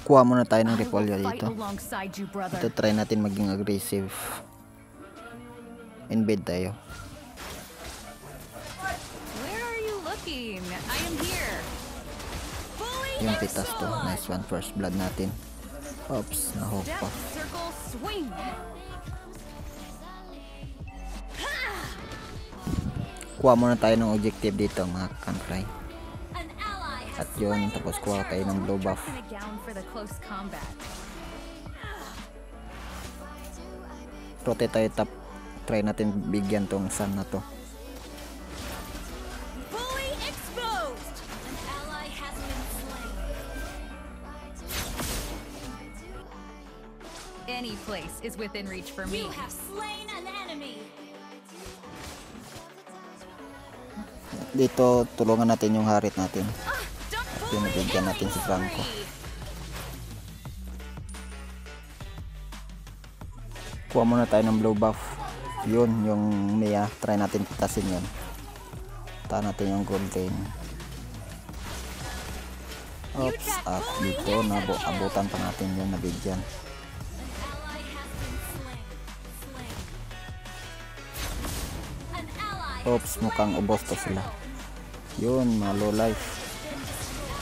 Kuha muna tayo ng repolyo dito. Ito try natin maging aggressive. Invade tayo. Yung pitas to. Nice one. First blood natin. Oops. Nahook pa. Kuha muna tayo ng objective dito mga kankray. At yun. Tapos kuha tayo ng blow buff. Rotate tayo top. Try natin bigyan tong sun na to. Any place is within reach for me. You have slain an enemy. Dito tulungan natin yung harit natin. Pinabigyan natin si Franco. Kuha muna tayo ng blow buff. Yun yung Mia. Try natin pitasin yun. Tahan natin yung golden. Oops. At dito abutan pa natin yung nabigyan. Oops. Mukhang ubos to sila. Yun. Mga low life.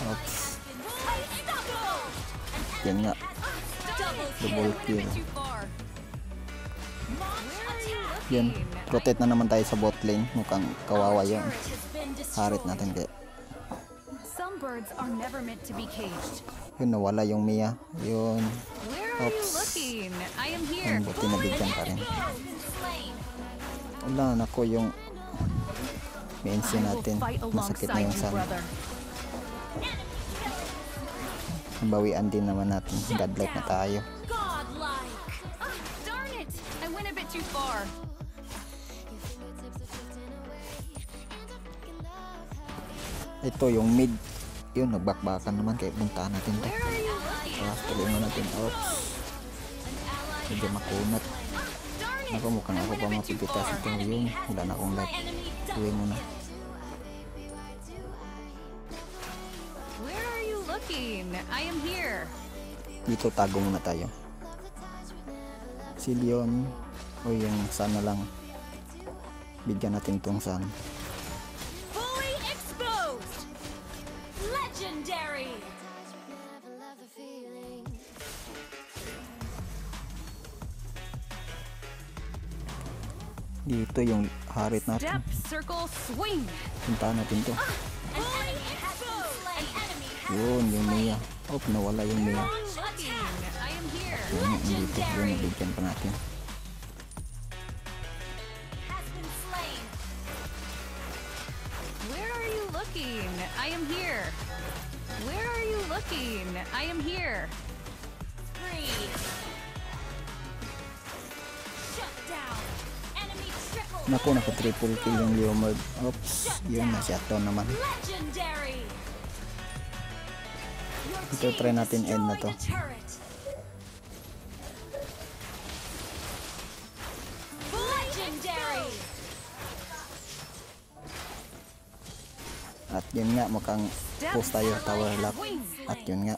Oops. Yan nga. Double kill. Yan. Rotate na naman tayo sa bot lane. Mukhang kawawa yun. Harit natin kaya. Yun. Nawala yung Mia. Yun. Oops. Yun. Buti nabigyan pa rin. Wala na ko yung mensi natin. Masakit na yung sun. Bawian din naman natin. Godlike na tayo. Ito yung mid. Yun, nagbakbakan naman. Kaya puntaan natin to. Tapos tulungan natin. Oops. Medyo makunat. Ako mukhang ako pa mapipitas ito. Yun. Wala na akong life. Uwi muna. Dito tago muna tayo. Si Leon. O yung sana lang. Bigyan natin itong sun. Dito yung harit natin. Puntaan natin to. Yun yung Mia. Oh, nawala yung Mia. Yun dito. Yun, nabigyan pa natin. I am here. Where are you looking? I am here. Naku, naka triple kill yung Leomord. Oops, yun na shutdown naman. Ito try natin end na to. At yun nga, mukhang post tayo tower lock. At yun nga,